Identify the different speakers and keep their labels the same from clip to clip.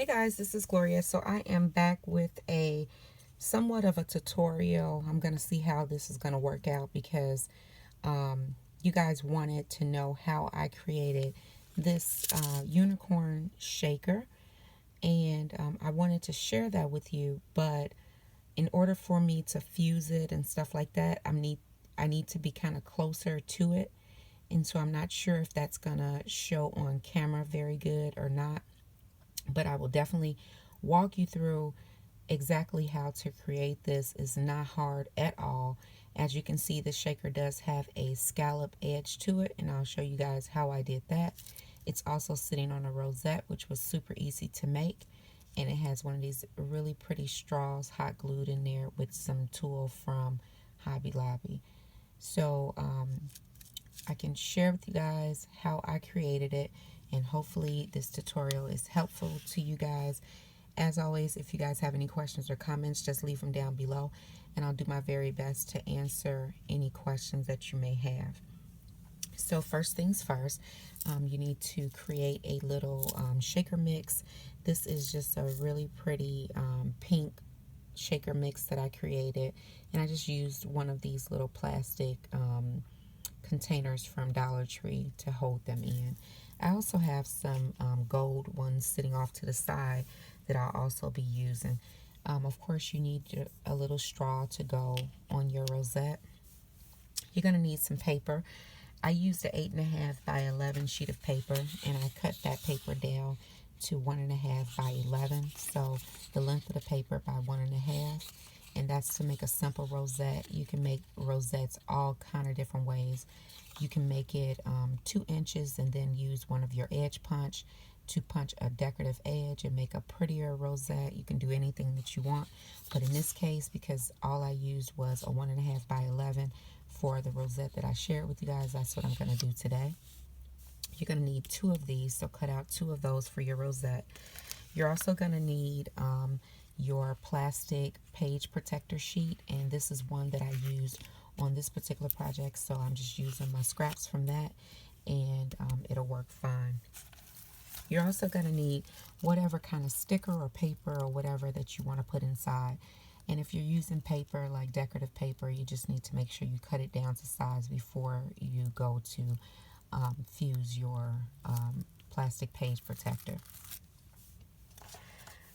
Speaker 1: Hey guys, this is Gloria. So I am back with a somewhat of a tutorial. I'm going to see how this is going to work out because you guys wanted to know how I created this unicorn shaker, and I wanted to share that with you. But in order for me to fuse it and stuff like that, I need to be kind of closer to it, and so I'm not sure if that's going to show on camera very good or not, but I will definitely walk you through exactly how to create this. Is not hard at all. As you can see, the shaker does have a scallop edge to it, and I'll show you guys how I did that. It's also sitting on a rosette, which was super easy to make, and it has one of these really pretty straws hot glued in there with some tulle from Hobby Lobby. So I can share with you guys how I created it, and hopefully this tutorial is helpful to you guys. As always, if you guys have any questions or comments, just leave them down below, and I'll do my very best to answer any questions that you may have. So first things first, you need to create a little shaker mix. This is just a really pretty pink shaker mix that I created, and I just used one of these little plastic containers from Dollar Tree to hold them in. I also have some gold ones sitting off to the side that I'll also be using. Of course, you need a little straw to go on your rosette. You're going to need some paper. I used an 8.5 by 11 sheet of paper, and I cut that paper down to 1.5 by 11. So the length of the paper by 1.5, and that's to make a simple rosette. You can make rosettes all kind of different ways. You can make it 2 inches and then use one of your edge punch to punch a decorative edge and make a prettier rosette. You can do anything that you want, but in this case, because all I used was a 1.5 by 11 for the rosette that I shared with you guys, that's what I'm going to do today. You're going to need 2 of these, so cut out 2 of those for your rosette. You're also going to need your plastic page protector sheet, and this is one that I used on this particular project, so I'm just using my scraps from that, and it'll work fine. You're also going to need whatever kind of sticker or paper or whatever that you want to put inside. And if you're using paper like decorative paper, you just need to make sure you cut it down to size before you go to fuse your plastic page protector.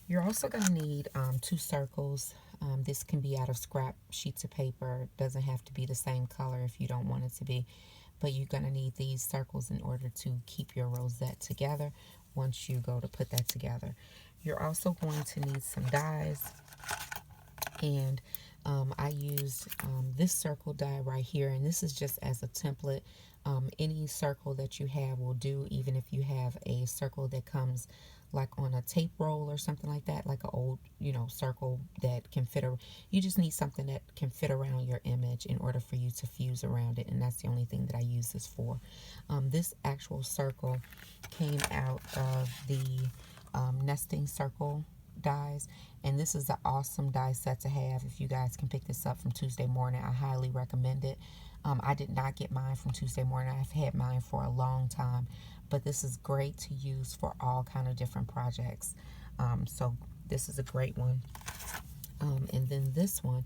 Speaker 1: You're also going to need 2 circles. This can be out of scrap sheets of paper. It doesn't have to be the same color if you don't want it to be. But you're going to need these circles in order to keep your rosette together once you go to put that together. You're also going to need some dies. And I used this circle die right here. And this is just as a template. Any circle that you have will do, even if you have a circle that comes like on a tape roll or something like that, like an old, circle that can fit. You just need something that can fit around your image in order for you to fuse around it, and that's the only thing that I use this for. This actual circle came out of the nesting circle dies, and this is an awesome die set to have. If you guys can pick this up from Tuesday Morning, I highly recommend it. I did not get mine from Tuesday Morning. I've had mine for a long time, but this is great to use for all kind of different projects. So this is a great one. And then this one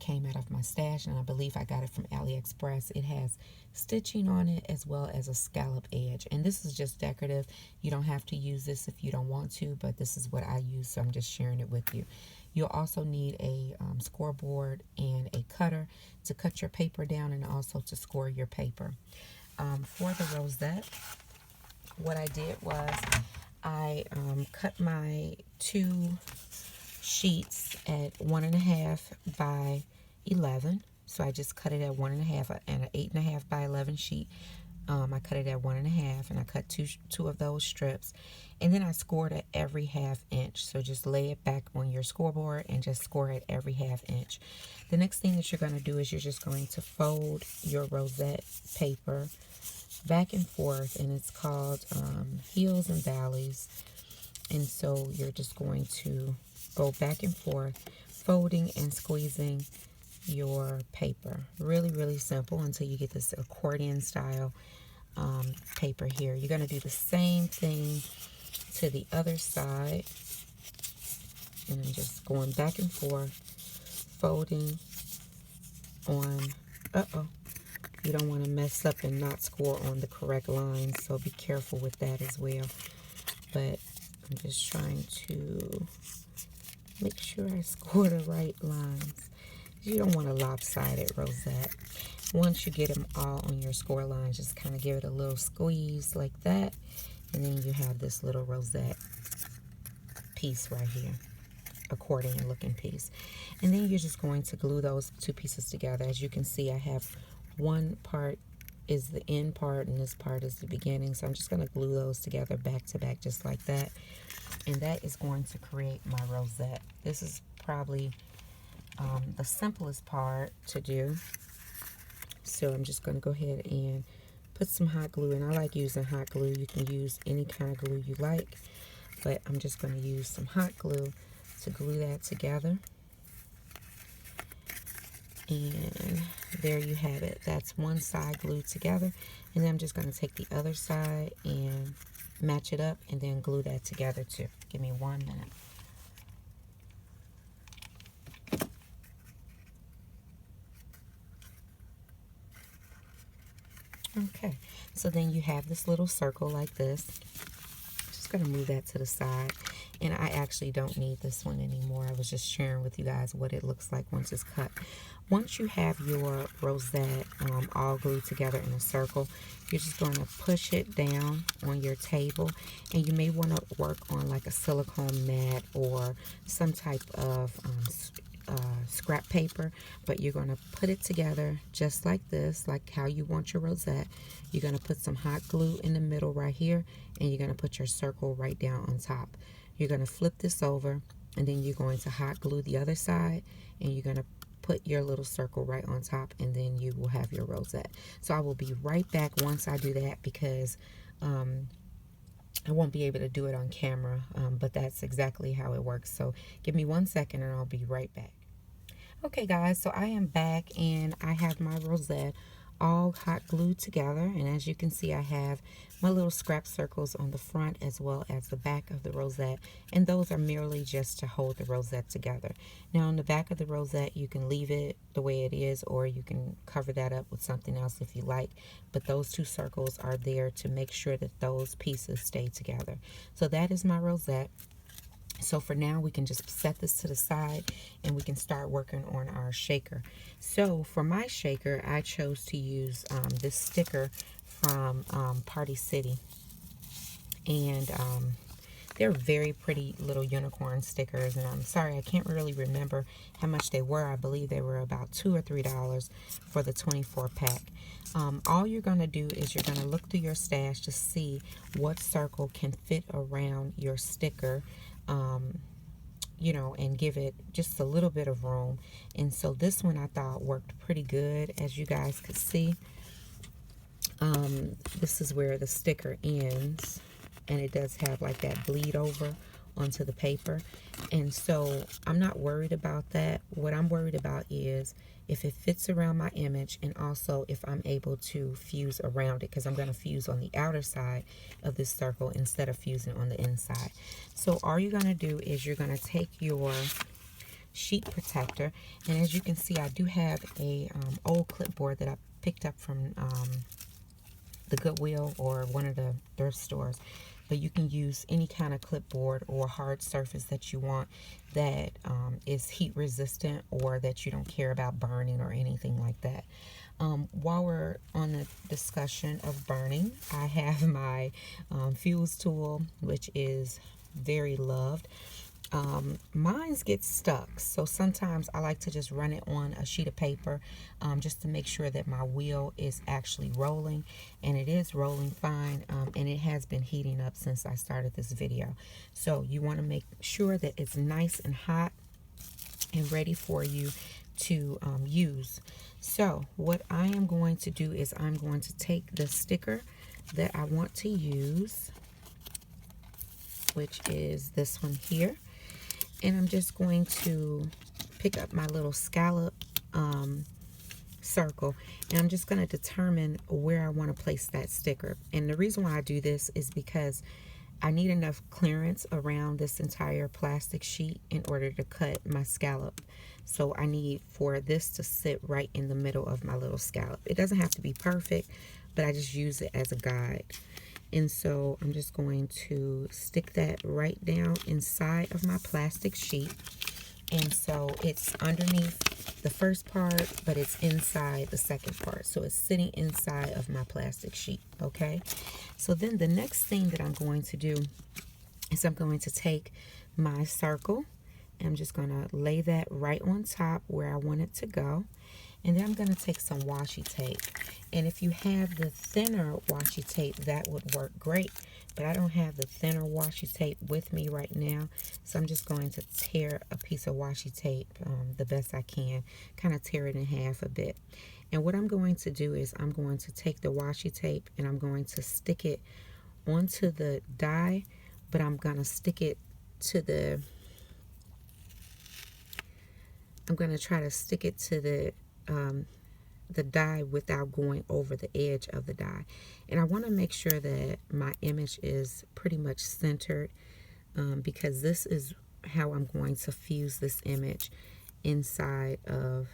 Speaker 1: came out of my stash, and I believe I got it from AliExpress. It has stitching on it as well as a scallop edge, and this is just decorative. You don't have to use this if you don't want to, but this is what I use, so I'm just sharing it with you. You'll also need a scoreboard and a cutter to cut your paper down and also to score your paper. For the rosette, what I did was I cut my 2 sheets at 1.5 by 11. So I just cut it at 1.5 and an 8.5 by 11 sheet. I cut it at 1.5, and I cut two of those strips, and then I scored at every 1/2 inch. So just lay it back on your scoreboard and just score at every 1/2 inch. The next thing that you're going to do is you're just going to fold your rosette paper back and forth, and it's called Hills and Valleys. And so you're just going to go back and forth, folding and squeezing your paper. Really, really simple until you get this accordion style paper here. You're going to do the same thing to to the other side, and I'm just going back and forth, folding on, you don't want to mess up and not score on the correct lines, so be careful with that as well. But I'm just trying to make sure I score the right lines. You don't want a lopsided rosette. Once you get them all on your score lines, just kind of give it a little squeeze like that, and then you have this little rosette piece right here, accordion looking piece. And then you're just going to glue those two pieces together. As you can see, I have one part is the end part and this part is the beginning, so I'm just going to glue those together back to back just like that, and that is going to create my rosette. This is probably the simplest part to do. So I'm just going to go ahead and put some hot glue, and I like using hot glue. You can use any kind of glue you like, but I'm just going to use some hot glue to glue that together. And there you have it. That's one side glued together, and then I'm just going to take the other side and match it up and then glue that together too. Give me 1 minute. Okay, so then you have this little circle like this. Just going to move that to the side, and I actually don't need this one anymore. I was just sharing with you guys what it looks like once it's cut. Once you have your rosette all glued together in a circle, you're just going to push it down on your table, and you may want to work on like a silicone mat or some type of scrap paper, but you're going to put it together just like this, like how you want your rosette. You're going to put some hot glue in the middle right here, and you're going to put your circle right down on top. You're going to flip this over, and then you're going to hot glue the other side, and you're going to put your little circle right on top, and then you will have your rosette. So I will be right back once I do that, because I won't be able to do it on camera, but that's exactly how it works. So give me 1 second and I'll be right back. Okay guys, so I am back and I have my rosette all hot glued together, and as you can see I have my little scrap circles on the front as well as the back of the rosette, and those are merely just to hold the rosette together. Now on the back of the rosette you can leave it the way it is, or you can cover that up with something else if you like, but those two circles are there to make sure that those pieces stay together. So that is my rosette. So for now we can just set this to the side and we can start working on our shaker. So for my shaker I chose to use this sticker from Party City, and they're very pretty little unicorn stickers, and I'm sorry I can't really remember how much they were. I believe they were about $2 or $3 for the 24 pack. All you're going to do is you're going to look through your stash to see what circle can fit around your sticker, you know, and give it just a little bit of room. And so this one I thought worked pretty good, as you guys could see. This is where the sticker ends, and it does have like that bleed over onto the paper, and so I'm not worried about that. What I'm worried about is if it fits around my image, and also if I'm able to fuse around it, because I'm going to fuse on the outer side of this circle instead of fusing on the inside. So all you're going to do is you're going to take your sheet protector, and as you can see I do have a old clipboard that I picked up from the Goodwill or one of the thrift stores, but you can use any kind of clipboard or hard surface that you want that is heat resistant, or that you don't care about burning or anything like that. While we're on the discussion of burning, I have my fuse tool, which is very loved. Mine gets stuck, so sometimes I like to just run it on a sheet of paper just to make sure that my wheel is actually rolling, and it is rolling fine, and it has been heating up since I started this video. So you want to make sure that it's nice and hot and ready for you to use. So what I am going to do is I'm going to take the sticker that I want to use, which is this one here, and I'm just going to pick up my little scallop circle, and I'm just going to determine where I want to place that sticker. And the reason why I do this is because I need enough clearance around this entire plastic sheet in order to cut my scallop. So I need for this to sit right in the middle of my little scallop. It doesn't have to be perfect, but I just use it as a guide. And so I'm just going to stick that right down inside of my plastic sheet. And so it's underneath the first part, but it's inside the second part. So it's sitting inside of my plastic sheet, okay? So then the next thing that I'm going to do is I'm going to take my circle, and I'm just going to lay that right on top where I want it to go. And then I'm going to take some washi tape. And if you have the thinner washi tape, that would work great. But I don't have the thinner washi tape with me right now. So I'm just going to tear a piece of washi tape the best I can. Kind of tear it in half a bit. And what I'm going to do is I'm going to take the washi tape and I'm going to stick it onto the die. But I'm going to stick it to the... I'm going to try to stick it to the die without going over the edge of the die. And I want to make sure that my image is pretty much centered because this is how I'm going to fuse this image inside of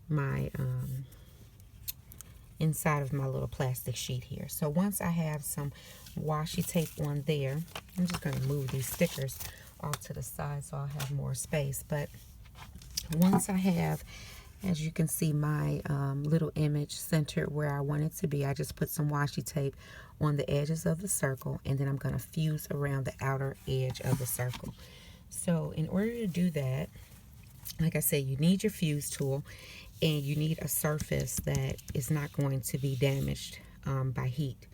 Speaker 1: my little plastic sheet here. So once I have some washi tape on there, I'm just going to move these stickers off to the side so I'll have more space. But once I have, as you can see, my little image centered where I want it to be, I just put some washi tape on the edges of the circle, and then I'm going to fuse around the outer edge of the circle. So in order to do that, like I said, you need your fuse tool, and you need a surface that is not going to be damaged by heat.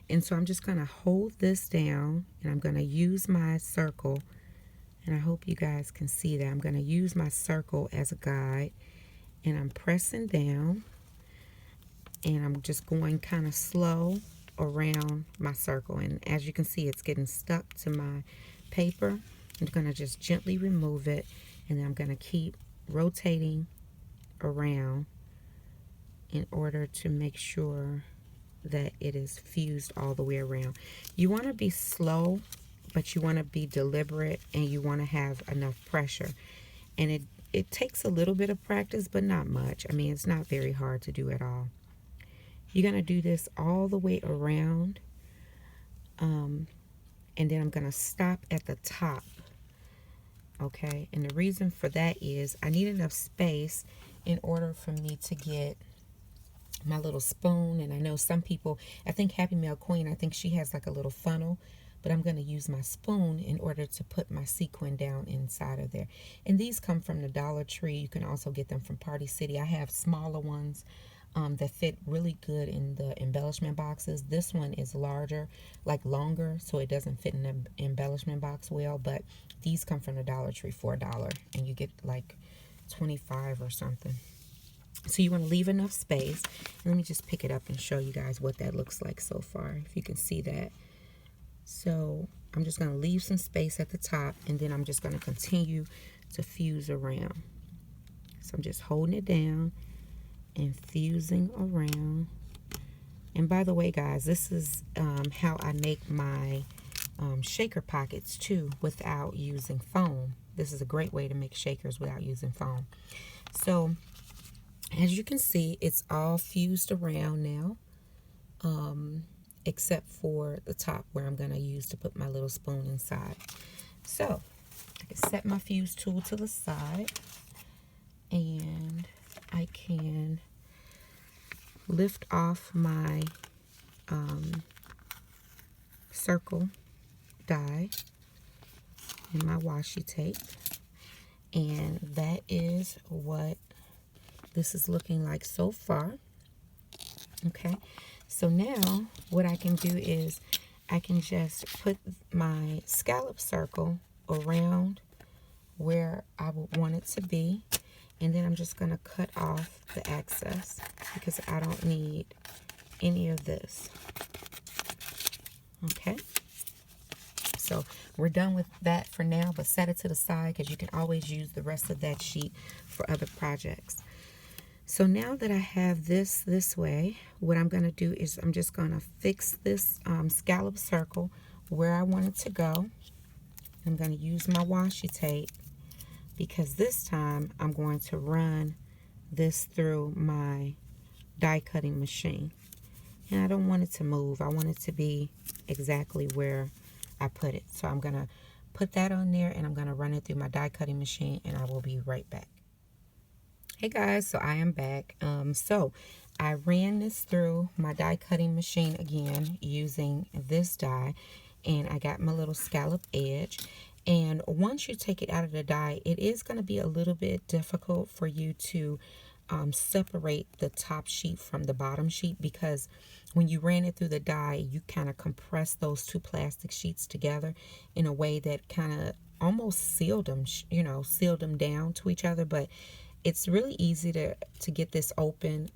Speaker 1: And so I'm just going to hold this down, and I'm going to use my circle, and I hope you guys can see that. I'm going to use my circle as a guide, and I'm pressing down, and I'm just going kind of slow around my circle. And as you can see, it's getting stuck to my paper. I'm going to just gently remove it, and then I'm going to keep rotating around in order to make sure that it is fused all the way around. You want to be slow, but you want to be deliberate, and you want to have enough pressure. And it takes a little bit of practice, but not much. I mean, it's not very hard to do at all. You're going to do this all the way around. And then I'm going to stop at the top. Okay, and the reason for that is I need enough space in order for me to get my little spoon. And I know some people, I think Happy Mail Queen, I think she has like a little funnel, but I'm going to use my spoon in order to put my sequin down inside of there. And these come from the Dollar Tree. You can also get them from Party City. I have smaller ones that fit really good in the embellishment boxes. This one is larger, like longer, so it doesn't fit in the embellishment box well, but these come from the Dollar Tree for $1, and you get like 25 or something. So you want to leave enough space. And let me just pick it up and show you guys what that looks like so far, if you can see that. So I'm just going to leave some space at the top, and then I'm just going to continue to fuse around. So I'm just holding it down and fusing around. And by the way, guys, this is how I make my shaker pockets too without using foam. This is a great way to make shakers without using foam. So as you can see, it's all fused around now, except for the top where I'm going to use to put my little spoon inside. So I can set my fuse tool to the side, and I can lift off my circle die and my washi tape, and that is what this is looking like so far. Okay, so now what I can do is I can just put my scallop circle around where I would want it to be, and then I'm just going to cut off the excess because I don't need any of this. Okay, so we're done with that for now, but set it to the side because you can always use the rest of that sheet for other projects. So now that I have this way, what I'm going to do is I'm just going to fix this scallop circle where I want it to go. I'm going to use my washi tape because this time I'm going to run this through my die cutting machine. And I don't want it to move. I want it to be exactly where I put it. So I'm going to put that on there and I'm going to run it through my die cutting machine and I will be right back. Hey guys, so I am back. So I ran this through my die cutting machine again using this die, and I got my little scallop edge. And once you take it out of the die, it is going to be a little bit difficult for you to separate the top sheet from the bottom sheet, because when you ran it through the die, you kind of compressed those two plastic sheets together in a way that kind of almost sealed them, sealed them down to each other. But it's really easy to get this open.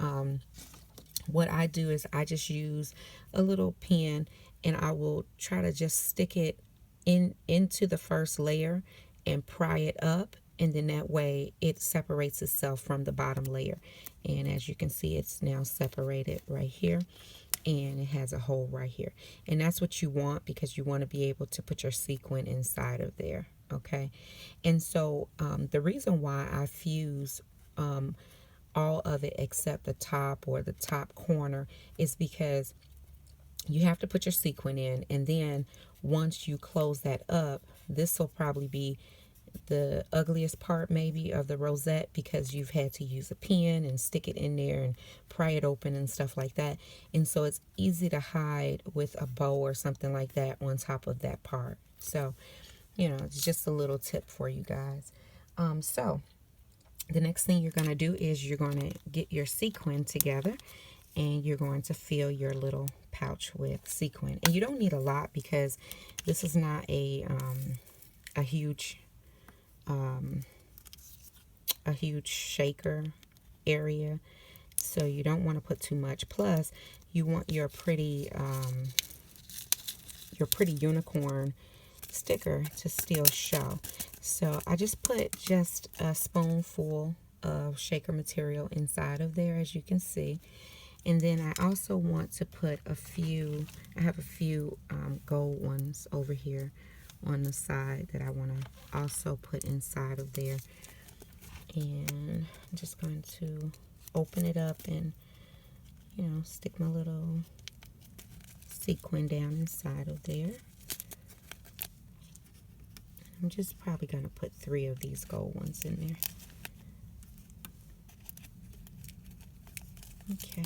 Speaker 1: What I do is I just use a little pen and I will try to just stick it into the first layer and pry it up, and then that way it separates itself from the bottom layer. And as you can see, it's now separated right here, and it has a hole right here. And that's what you want, because you want to be able to put your sequin inside of there. Okay, and so the reason why I fuse all of it except the top, or the top corner, is because you have to put your sequin in, and then once you close that up, this will probably be the ugliest part maybe of the rosette, because you've had to use a pen and stick it in there and pry it open and stuff like that. And so it's easy to hide with a bow or something like that on top of that part. So it's just a little tip for you guys. So the next thing you're going to do is you're going to get your sequin together, and you're going to fill your little pouch with sequin. And you don't need a lot, because this is not a huge shaker area, so you don't want to put too much. Plus, you want your pretty unicorn sticker to still show. So I just put just a spoonful of shaker material inside of there, as you can see. And then I also want to put I have a few gold ones over here on the side that I want to also put inside of there. And I'm just going to open it up and stick my little sequin down inside of there. I'm just probably going to put 3 of these gold ones in there. Okay,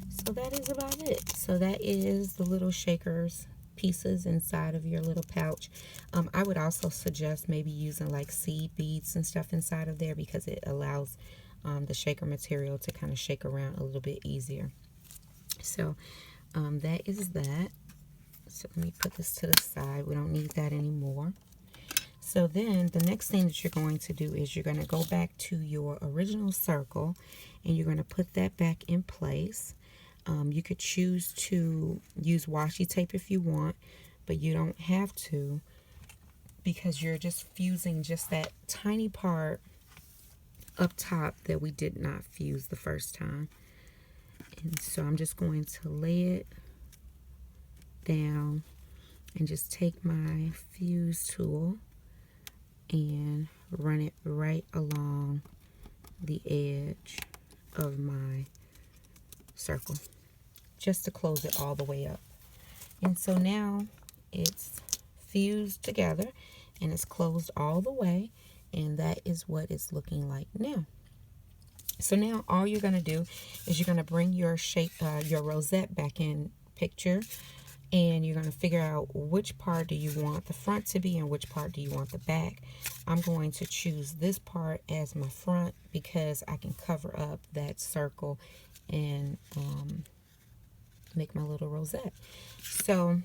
Speaker 1: so that is about it. So that is the little shakers pieces inside of your little pouch. I would also suggest maybe using like seed beads and stuff inside of there, because it allows the shaker material to kind of shake around a little bit easier. So that is that. So let me put this to the side. We don't need that anymore. So then the next thing that you're going to do is you're going to go back to your original circle, and you're going to put that back in place. You could choose to use washi tape if you want, but you don't have to, because you're just fusing just that tiny part up top that we did not fuse the first time. And so I'm just going to lay it down and just take my fuse tool and run it right along the edge of my circle, just to close it all the way up. And so now it's fused together and it's closed all the way, and that is what it's looking like now. So now all you're going to do is you're going to bring your your rosette back in picture, and you're going to figure out which part do you want the front to be and which part do you want the back. I'm going to choose this part as my front because I can cover up that circle and make my little rosette. So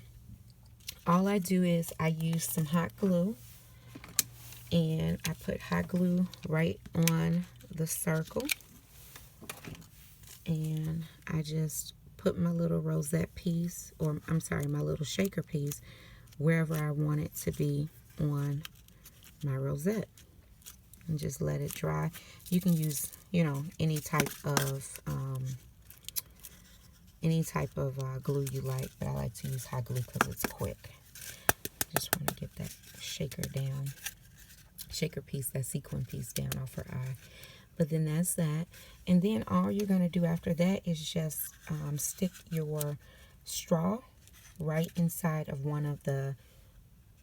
Speaker 1: all I do is I use some hot glue, and I put hot glue right on the circle, and I just put my little rosette piece, or I'm sorry, my little shaker piece, wherever I want it to be on my rosette, and just let it dry. You can use, any type of any type of glue you like, but I like to use hot glue because it's quick. Just want to get that shaker down, shaker piece, that sequin piece down off her eye. But then that's that. And then all you're going to do after that is just stick your straw right inside of one of the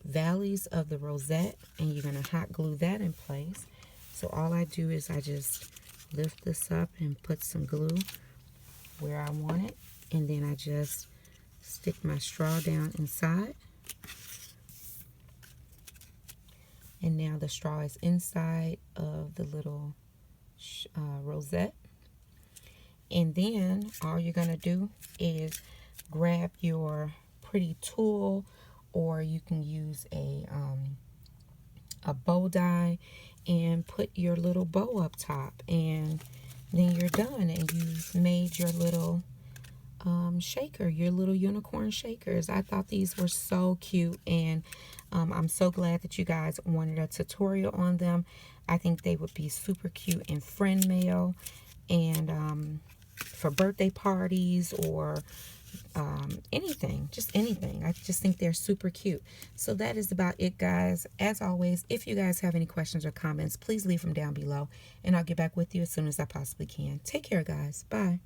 Speaker 1: valleys of the rosette, and you're going to hot glue that in place. So all I do is I just lift this up and put some glue where I want it, and then I just stick my straw down inside. And now the straw is inside of the little rosette. And then all you're going to do is grab your pretty tulle, or you can use a bow die and put your little bow up top, and then you're done, and you've made your little shaker, your little unicorn shakers. I thought these were so cute, and I'm so glad that you guys wanted a tutorial on them. I think they would be super cute in friend mail, and for birthday parties, or anything, just anything. I just think they're super cute. So that is about it, guys. As always, if you guys have any questions or comments, please leave them down below, and I'll get back with you as soon as I possibly can. Take care, guys. Bye.